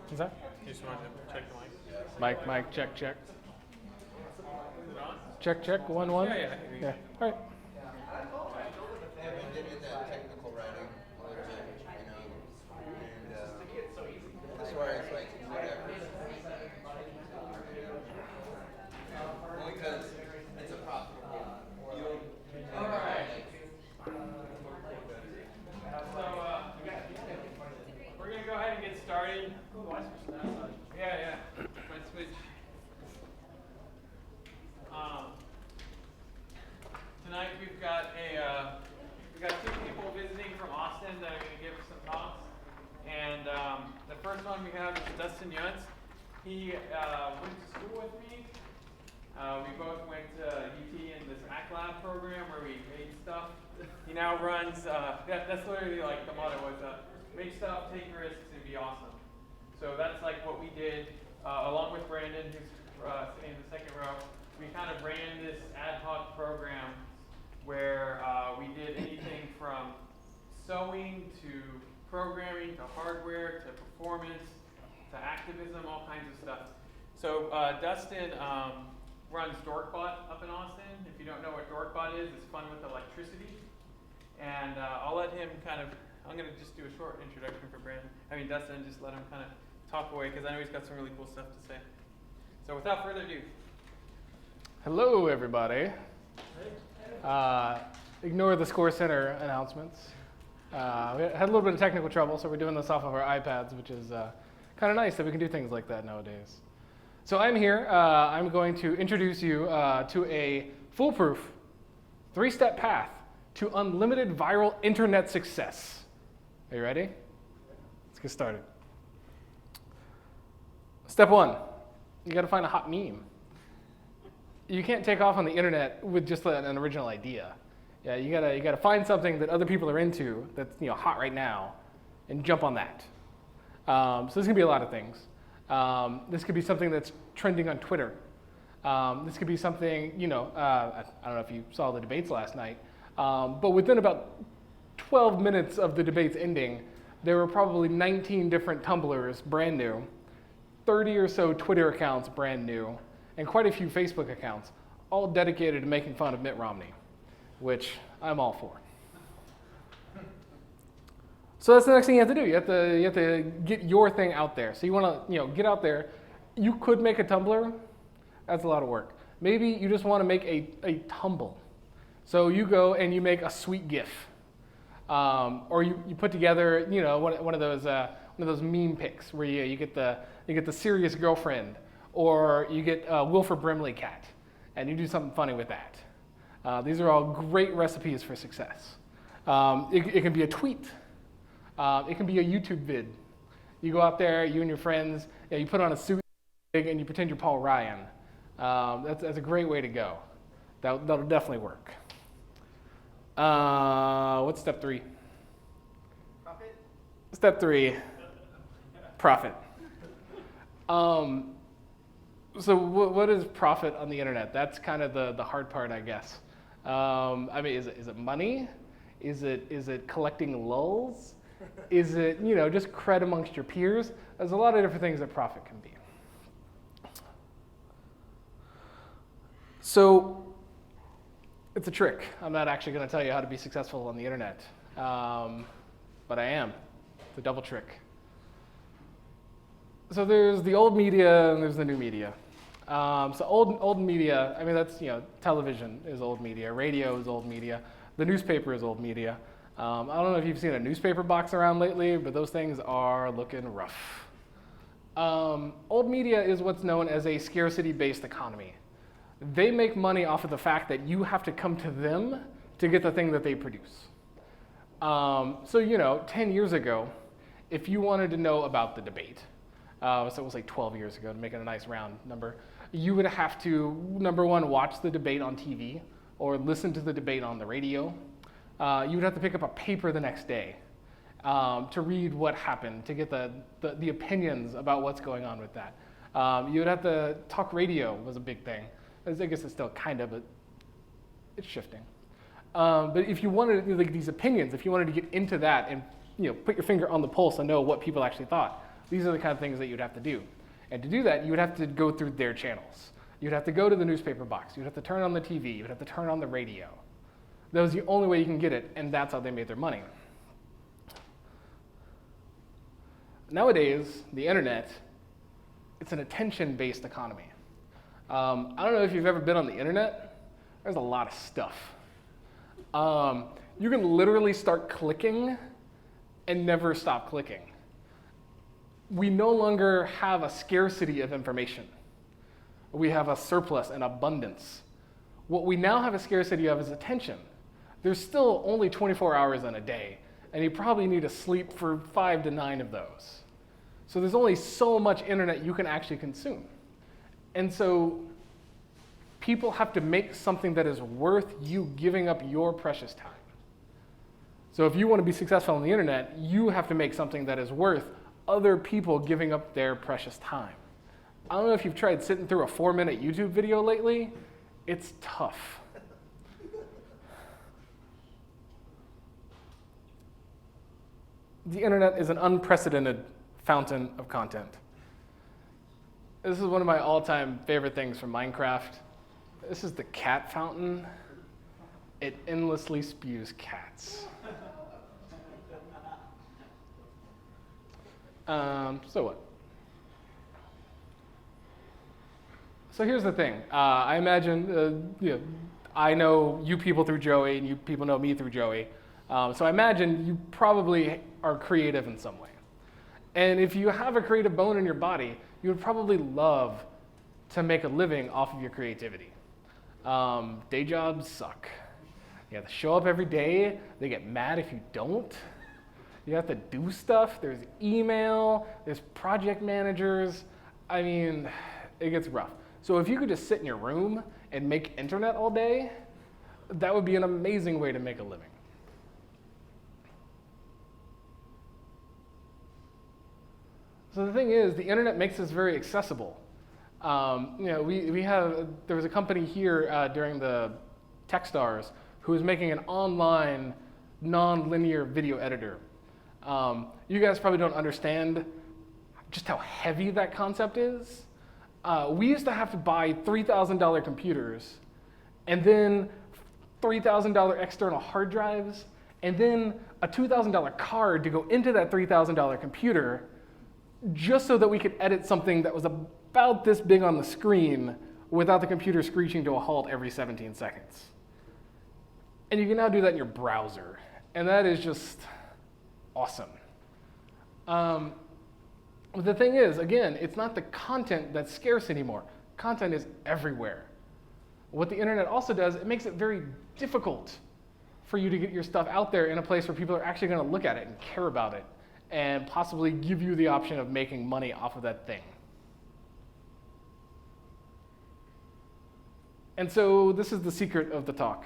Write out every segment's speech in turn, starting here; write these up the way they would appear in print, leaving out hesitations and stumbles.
What's that? You just wanted to check the Mic, check. Is it on? Check, 1-1. Yeah, I hear you. Yeah, all right. I've been getting into technical writing a little bit, and as far as like whatever, only because it's a profitable. All right. So, we're going to go ahead and get started. Yeah. Let's switch. Tonight we've got two people visiting from Austin that are going to give us some talks. And the first one we have is Dustin Younse. He went to school with me. We both went to UT in this Act Lab program where we made stuff. He now runs, that's literally like the motto was make stuff, take risks, and be awesome. So that's like what we did along with Brandon, who's sitting in the second row. We kind of ran this ad hoc program where we did anything from sewing to programming to hardware to performance to activism, all kinds of stuff. So Dustin runs Dorkbot up in Austin. If you don't know what Dorkbot is, it's fun with electricity. And I'll let him I'm going to just do a short introduction for Dustin, just let him kind of talk away because I know he's got some really cool stuff to say. So without further ado. Hello, everybody. Ignore the Score Center announcements. We had a little bit of technical trouble, so we're doing this off of our iPads, which is kind of nice that we can do things like that nowadays. So I'm here. I'm going to introduce you to a foolproof 3-step path to unlimited viral internet success. Are you ready? Let's get started. Step 1, you got to find a hot meme. You can't take off on the internet with just an original idea. Yeah, you gotta find something that other people are into that's hot right now, and jump on that. So this can be a lot of things. This could be something that's trending on Twitter. This could be something I don't know if you saw the debates last night, but within about 12 minutes of the debates ending, there were probably 19 different Tumblrs brand new, 30 or so Twitter accounts brand new, and quite a few Facebook accounts, all dedicated to making fun of Mitt Romney, which I'm all for. So that's the next thing you have to do. You have to get your thing out there. So you want to get out there. You could make a Tumblr. That's a lot of work. Maybe you just want to make a tumble. So you go and you make a sweet GIF, or you put together one of those meme pics where you get the serious girlfriend, or you get a Wilford Brimley cat, and you do something funny with that. These are all great recipes for success. It can be a tweet. It can be a YouTube vid. You go out there, you and your friends, you put on a suit and you pretend you're Paul Ryan. That's a great way to go. That'll definitely work. What's step 3? Profit? Step 3, profit. So what is profit on the internet? That's kind of the hard part, I guess. Is it money? Is it collecting lulz? Is it just cred amongst your peers? There's a lot of different things that profit can be. So it's a trick. I'm not actually going to tell you how to be successful on the internet, but I am. It's a double trick. So there's the old media and there's the new media. So old media, that's television is old media, radio is old media, the newspaper is old media. I don't know if you've seen a newspaper box around lately, but those things are looking rough. Old media is what's known as a scarcity-based economy. They make money off of the fact that you have to come to them to get the thing that they produce. So 10 years ago, if you wanted to know about the debate, so we'll say 12 years ago to make it a nice round number, you would have to, number one, watch the debate on TV or listen to the debate on the radio. You would have to pick up a paper the next day to read what happened, to get the opinions about what's going on with that. You would have to, talk radio was a big thing. I guess it's still kind of, but it's shifting. But if you wanted these opinions, if you wanted to get into that and put your finger on the pulse and know what people actually thought, These are the kind of things that you'd have to do. And to do that, you would have to go through their channels. You'd have to go to the newspaper box. You'd have to turn on the TV. You'd have to turn on the radio. That was the only way you can get it, and that's how they made their money. Nowadays, the internet, it's an attention-based economy. I don't know if you've ever been on the internet. There's a lot of stuff. You can literally start clicking and never stop clicking. We no longer have a scarcity of information. We have a surplus and abundance. What we now have a scarcity of is attention. There's still only 24 hours in a day, and you probably need to sleep for 5 to 9 of those. So there's only so much internet you can actually consume. And so people have to make something that is worth you giving up your precious time. So if you want to be successful on the internet, you have to make something that is worth other people giving up their precious time. I don't know if you've tried sitting through a 4-minute YouTube video lately. It's tough. The internet is an unprecedented fountain of content. This is one of my all-time favorite things from Minecraft. This is the cat fountain. It endlessly spews cats. So what? So here's the thing. I imagine, I know you people through Joey, and you people know me through Joey. So I imagine you probably are creative in some way. And if you have a creative bone in your body, you would probably love to make a living off of your creativity. Day jobs suck. You have to show up every day. They get mad if you don't. You have to do stuff. There's email. There's project managers. I mean, it gets rough. So if you could just sit in your room and make internet all day, that would be an amazing way to make a living. So the thing is, the internet makes this very accessible. There was a company here during the Techstars who was making an online non-linear video editor. You guys probably don't understand just how heavy that concept is. We used to have to buy $3,000 computers and then $3,000 external hard drives and then a $2,000 card to go into that $3,000 computer just so that we could edit something that was about this big on the screen without the computer screeching to a halt every 17 seconds. And you can now do that in your browser, and that is just awesome. The thing is, again, it's not the content that's scarce anymore. Content is everywhere. What the internet also does, it makes it very difficult for you to get your stuff out there in a place where people are actually going to look at it and care about it and possibly give you the option of making money off of that thing. And so this is the secret of the talk.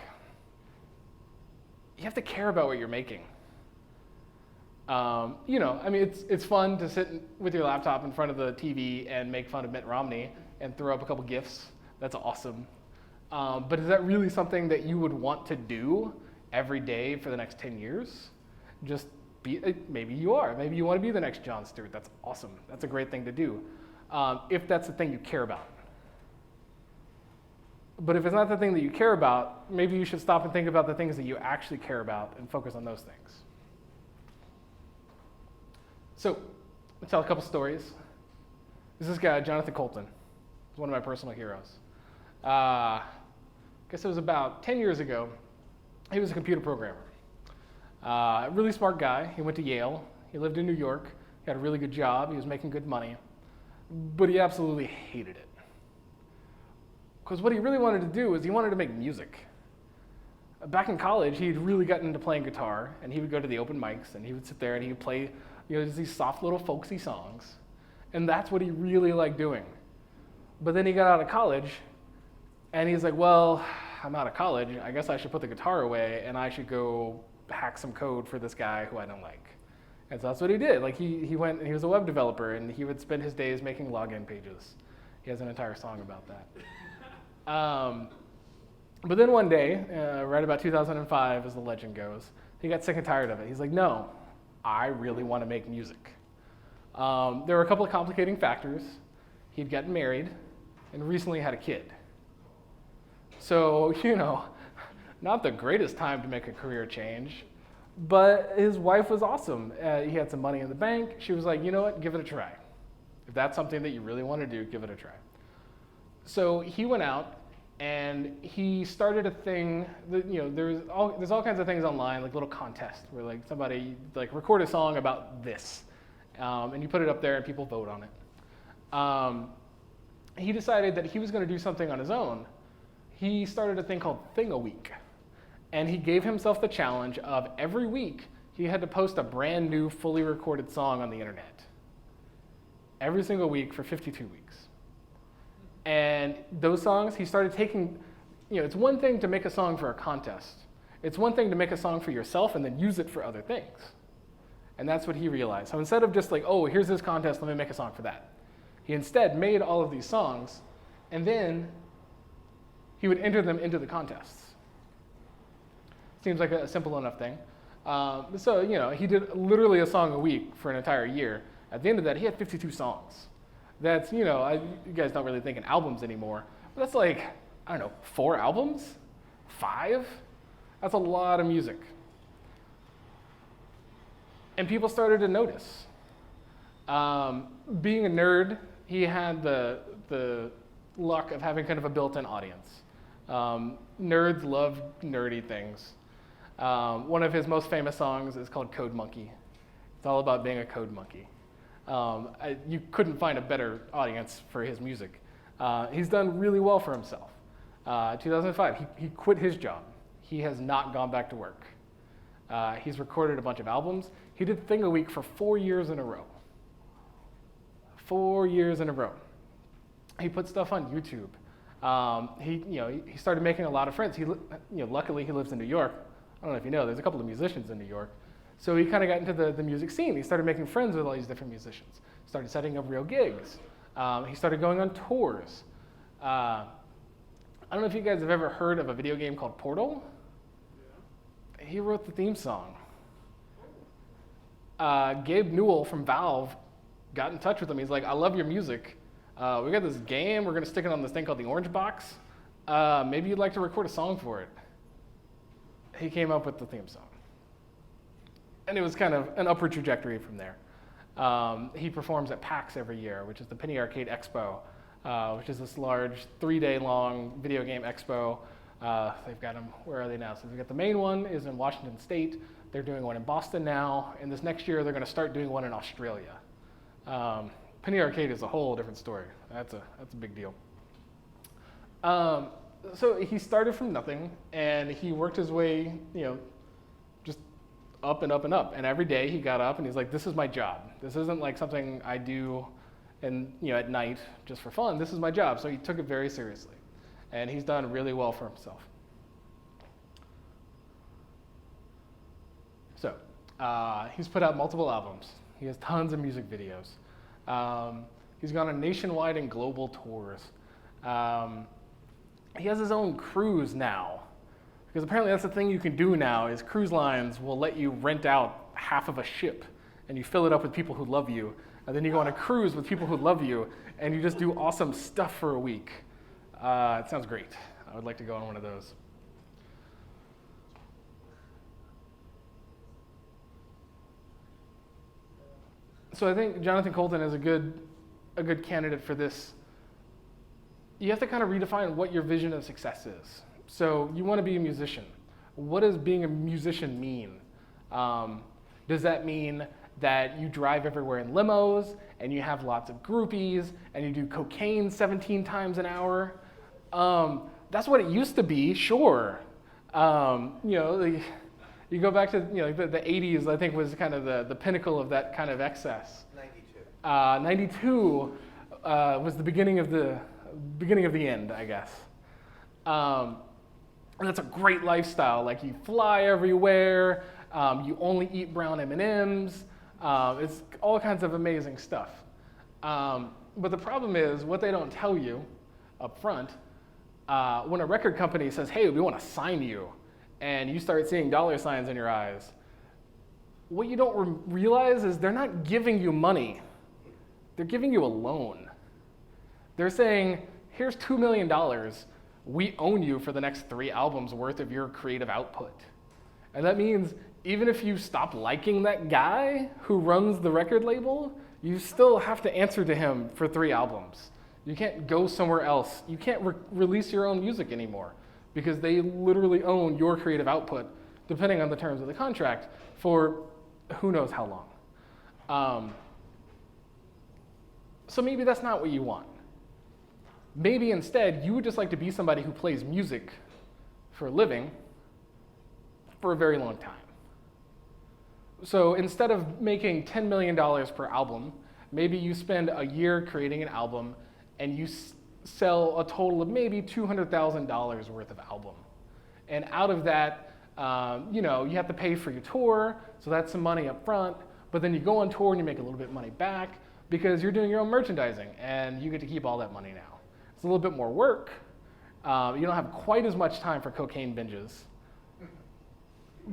You have to care about what you're making. It's fun to sit with your laptop in front of the TV and make fun of Mitt Romney and throw up a couple GIFs. That's awesome. But is that really something that you would want to do every day for the next 10 years? Maybe you are. Maybe you want to be the next Jon Stewart. That's awesome. That's a great thing to do, if that's the thing you care about. But if it's not the thing that you care about, maybe you should stop and think about the things that you actually care about and focus on those things. So, I'll tell a couple stories. There's this guy, Jonathan Colton. He's one of my personal heroes. I guess it was about 10 years ago. He was a computer programmer. Really smart guy. He went to Yale. He lived in New York. He had a really good job. He was making good money. But he absolutely hated it. Because what he really wanted to do was he wanted to make music. Back in college, he'd really gotten into playing guitar, and he would go to the open mics, and he would sit there and he would play these soft little folksy songs. And that's what he really liked doing. But then he got out of college, and he's like, well, I'm out of college. I guess I should put the guitar away, and I should go hack some code for this guy who I don't like. And so that's what he did. Like he went and he was a web developer, and he would spend his days making login pages. He has an entire song about that. But then one day, right about 2005, as the legend goes, he got sick and tired of it. He's like, no, I really want to make music. There were a couple of complicating factors. He'd gotten married and recently had a kid. So, not the greatest time to make a career change, but his wife was awesome. He had some money in the bank. She was like, you know what, give it a try. If that's something that you really want to do, give it a try. So he went out and he started a thing that, there's all kinds of things online, like little contests where like somebody like record a song about this, and you put it up there and people vote on it. He decided that he was going to do something on his own. He started a thing called Thing a Week, and he gave himself the challenge of every week he had to post a brand new fully recorded song on the internet. Every single week for 52 weeks. And those songs, he started taking, it's one thing to make a song for a contest. It's one thing to make a song for yourself and then use it for other things. And that's what he realized. So instead of just like, oh, here's this contest, let me make a song for that. He instead made all of these songs, and then he would enter them into the contests. Seems like a simple enough thing. So, he did literally a song a week for an entire year. At the end of that, he had 52 songs. That's, you guys don't really think in albums anymore, but that's like, 4 albums? 5? That's a lot of music. And people started to notice. Being a nerd, he had the luck of having kind of a built-in audience. Nerds love nerdy things. One of his most famous songs is called Code Monkey. It's all about being a code monkey. You couldn't find a better audience for his music. He's done really well for himself. 2005, he quit his job. He has not gone back to work. He's recorded a bunch of albums. He did Thing a Week for 4 years in a row. 4 years in a row. He put stuff on YouTube. He started making a lot of friends. Luckily he lives in New York. I don't know if you know, there's a couple of musicians in New York. So he kind of got into the music scene. He started making friends with all these different musicians. Started setting up real gigs. He started going on tours. I don't know if you guys have ever heard of a video game called Portal. Yeah. He wrote the theme song. Gabe Newell from Valve got in touch with him. He's like, I love your music. We got this game. We're going to stick it on this thing called the Orange Box. Maybe you'd like to record a song for it. He came up with the theme song. And it was kind of an upward trajectory from there. He performs at PAX every year, which is the Penny Arcade Expo, which is this large 3-day-long video game expo. They've got them, where are they now? So they've got the main one is in Washington State. They're doing one in Boston now. And this next year, they're going to start doing one in Australia. Penny Arcade is a whole different story. That's a big deal. So he started from nothing, and he worked his way, just up and up and up. And every day he got up and he's like, this is my job. This isn't like something I do at night just for fun. This is my job. So he took it very seriously. And he's done really well for himself. So he's put out multiple albums. He has tons of music videos. He's gone on nationwide and global tours. He has his own cruise now. Because apparently that's the thing you can do now is cruise lines will let you rent out half of a ship and you fill it up with people who love you. And then you go on a cruise with people who love you and you just do awesome stuff for a week. It sounds great. I would like to go on one of those. So I think Jonathan Colton is a good candidate for this. You have to kind of redefine what your vision of success is. So you want to be a musician. What does being a musician mean? Does that mean that you drive everywhere in limos and you have lots of groupies and you do cocaine 17 times an hour? That's what it used to be, sure. You go back to the 80s, I think was kind of the pinnacle of that kind of excess. 92 was the beginning of the end, I guess. And that's a great lifestyle. Like you fly everywhere, you only eat brown M&Ms. It's all kinds of amazing stuff. But the problem is what they don't tell you up front. When a record company says, hey, we want to sign you, and you start seeing dollar signs in your eyes, what you don't realize is they're not giving you money. They're giving you a loan. They're saying, here's $2 million. We own you for the next 3 albums worth of your creative output. And that means even if you stop liking that guy who runs the record label, you still have to answer to him for 3 albums. You can't go somewhere else. You can't release your own music anymore because they literally own your creative output, depending on the terms of the contract, for who knows how long. So maybe that's not what you want. Maybe instead, you would just like to be somebody who plays music for a living for a very long time. So instead of making $10 million per album, maybe you spend a year creating an album and you sell a total of maybe $200,000 worth of album. And out of that, you have to pay for your tour, so that's some money up front, but then you go on tour and you make a little bit of money back because you're doing your own merchandising and you get to keep all that money now. It's a little bit more work. You don't have quite as much time for cocaine binges,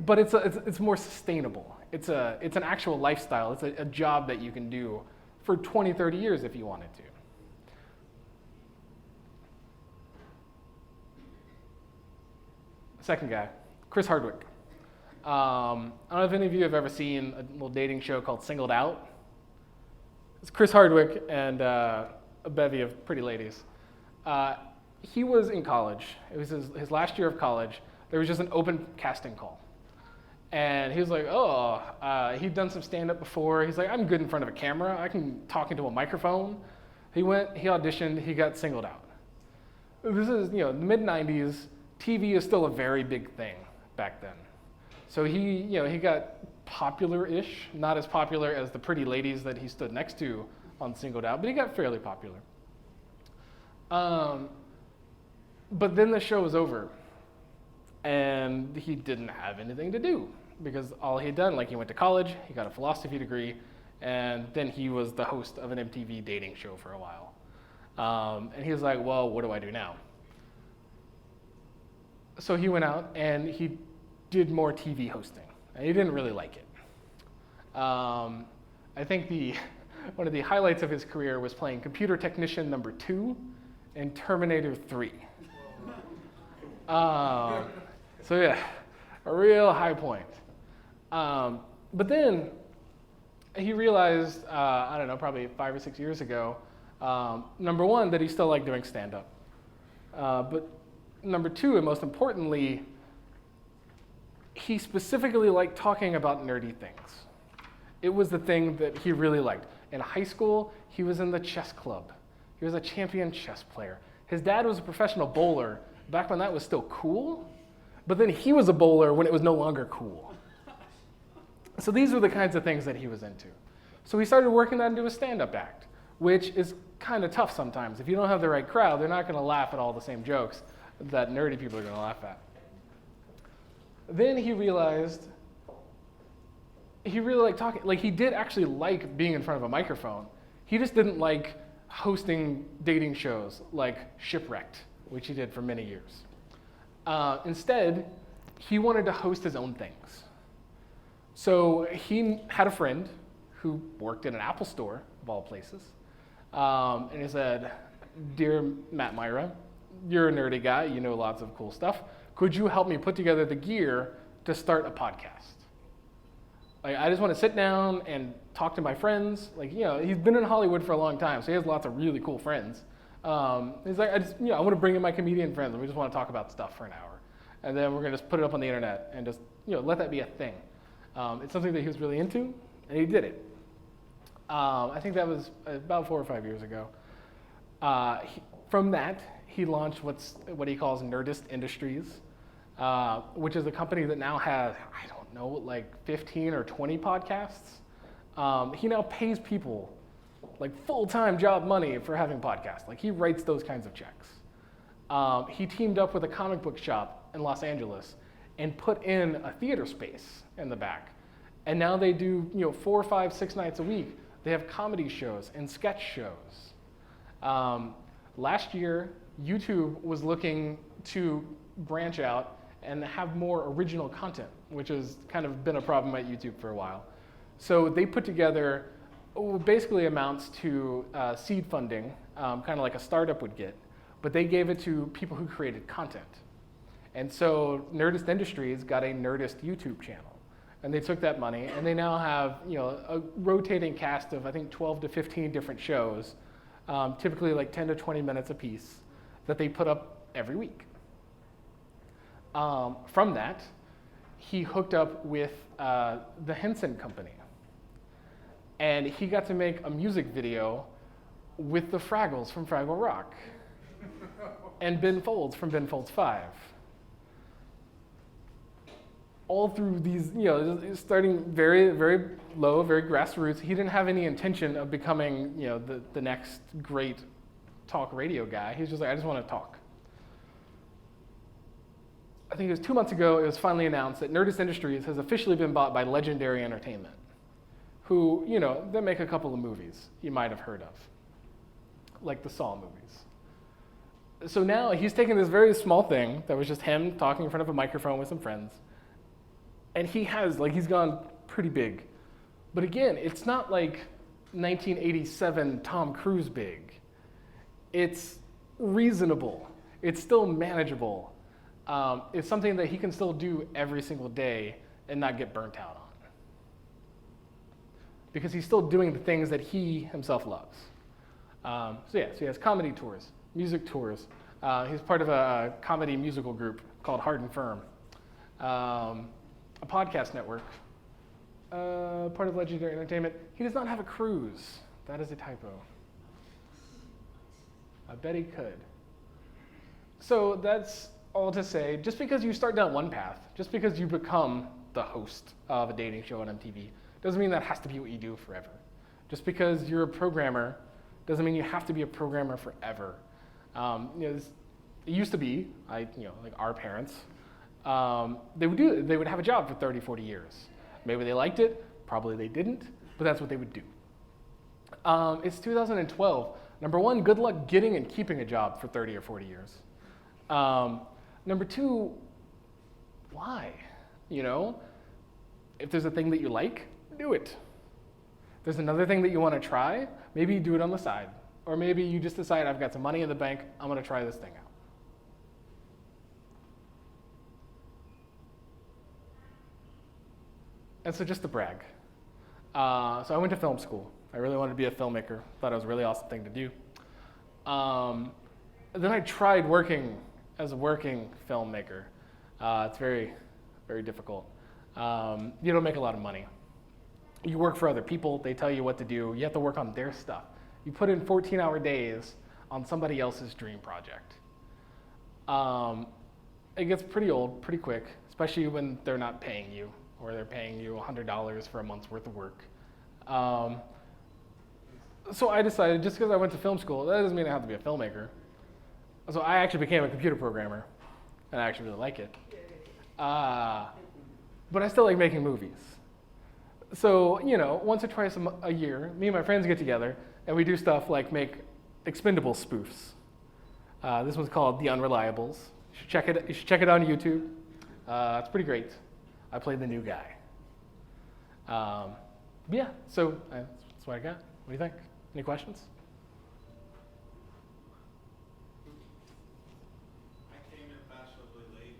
but it's more sustainable. It's an actual lifestyle. It's a job that you can do for 20, 30 years if you wanted to. Second guy, Chris Hardwick. I don't know if any of you have ever seen a little dating show called Singled Out. It's Chris Hardwick and a bevy of pretty ladies. He was in college. It was his last year of college. There was just an open casting call. And he was like, he'd done some stand-up before. He's like, I'm good in front of a camera. I can talk into a microphone. He auditioned, he got singled out. This is, the mid-90s. TV is still a very big thing back then. So he got popular-ish, not as popular as the pretty ladies that he stood next to on Singled Out, but he got fairly popular. But then the show was over, and he didn't have anything to do because all he'd done, he went to college, he got a philosophy degree, and then he was the host of an MTV dating show for a while. And he was like, well, what do I do now? So he went out and he did more TV hosting, and he didn't really like it. I think one of the highlights of his career was playing Computer Technician number 2 in Terminator 3. So yeah, a real high point. But then he realized, probably 5 or 6 years ago, number one, that he still liked doing stand-up. But number 2, and most importantly, he specifically liked talking about nerdy things. It was the thing that he really liked. In high school, he was in the chess club. He was a champion chess player. His dad was a professional bowler back when that was still cool, but then he was a bowler when it was no longer cool. So these were the kinds of things that he was into. So he started working that into a stand-up act, which is kind of tough sometimes. If you don't have the right crowd, they're not going to laugh at all the same jokes that nerdy people are going to laugh at. Then he realized he really liked talking. He did actually like being in front of a microphone. He just didn't like hosting dating shows like Shipwrecked, which he did for many years. Instead, he wanted to host his own things. So he had a friend who worked in an Apple store, of all places, and he said, "Dear Matt Myra, you're a nerdy guy, you know lots of cool stuff. Could you help me put together the gear to start a podcast? I just want to sit down and talk to my friends." He's been in Hollywood for a long time, so he has lots of really cool friends. He's like, I want to bring in my comedian friends, and we just want to talk about stuff for an hour. And then we're going to just put it up on the internet and just, let that be a thing. It's something that he was really into, and he did it. I think that was about 4 or 5 years ago. From that, he launched what he calls Nerdist Industries, which is a company that now has, 15 or 20 podcasts. He now pays people full-time job money for having podcasts. He writes those kinds of checks. He teamed up with a comic book shop in Los Angeles and put in a theater space in the back. And now they do 4, 5, 6 nights a week. They have comedy shows and sketch shows. Last year, YouTube was looking to branch out and have more original content, which has kind of been a problem at YouTube for a while. So they put together basically amounts to seed funding, kind of like a startup would get, but they gave it to people who created content. And so Nerdist Industries got a Nerdist YouTube channel, and they took that money, and they now have a rotating cast of I think 12 to 15 different shows, typically like 10 to 20 minutes a piece, that they put up every week. From that, he hooked up with the Henson Company, and he got to make a music video with the Fraggles from Fraggle Rock and Ben Folds from Ben Folds 5. All through these, starting very, very low, very grassroots. He didn't have any intention of becoming, the next great talk radio guy. He's just like, I just want to talk. I think it was 2 months ago, it was finally announced that Nerdist Industries has officially been bought by Legendary Entertainment, who, they make a couple of movies you might have heard of, like the Saw movies. So now he's taken this very small thing that was just him talking in front of a microphone with some friends, and he's gone pretty big. But again, it's not like 1987 Tom Cruise big. It's reasonable. It's still manageable. It's something that he can still do every single day and not get burnt out on. Because he's still doing the things that he himself loves. So he has comedy tours, music tours. He's part of a comedy musical group called Hard and Firm. A podcast network, part of Legendary Entertainment. He does not have a cruise. That is a typo. I bet he could. So that's all to say, just because you start down one path, just because you become the host of a dating show on MTV, doesn't mean that has to be what you do forever. Just because you're a programmer doesn't mean you have to be a programmer forever. It used to be, like our parents, they would have a job for 30, 40 years. Maybe they liked it, probably they didn't, but that's what they would do. It's 2012. Number one, good luck getting and keeping a job for 30 or 40 years. Number two, why? If there's a thing that you like, do it. If there's another thing that you want to try, maybe you do it on the side. Or maybe you just decide, I've got some money in the bank, I'm going to try this thing out. And so just to brag. So I went to film school. I really wanted to be a filmmaker. Thought it was a really awesome thing to do. Then I tried working as a working filmmaker. It's very, very difficult. You don't make a lot of money. You work for other people. They tell you what to do. You have to work on their stuff. You put in 14-hour days on somebody else's dream project. It gets pretty old pretty quick, especially when they're not paying you, or they're paying you $100 for a month's worth of work. So I decided, just because I went to film school, that doesn't mean I have to be a filmmaker. So I actually became a computer programmer, and I actually really like it. But I still like making movies. So, once or twice a year, me and my friends get together, and we do stuff like make expendable spoofs. This one's called The Unreliables. You should check it on YouTube. It's pretty great. I played the new guy. So that's what I got. What do you think? Any questions? I came in fashionably late.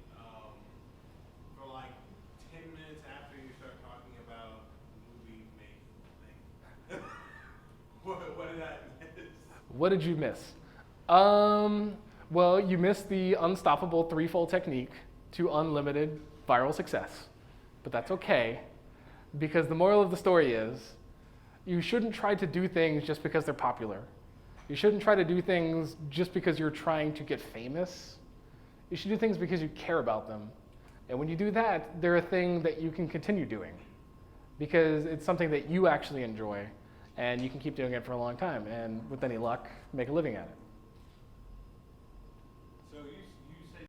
For like 10 minutes after you start talking about movie making thing. What did I miss? What did you miss? Well, you missed the unstoppable threefold technique to unlimited viral success. But that's okay, because the moral of the story is you shouldn't try to do things just because they're popular. You shouldn't try to do things just because you're trying to get famous. You should do things because you care about them. And when you do that, they're a thing that you can continue doing, because it's something that you actually enjoy, and you can keep doing it for a long time, and with any luck, make a living at it.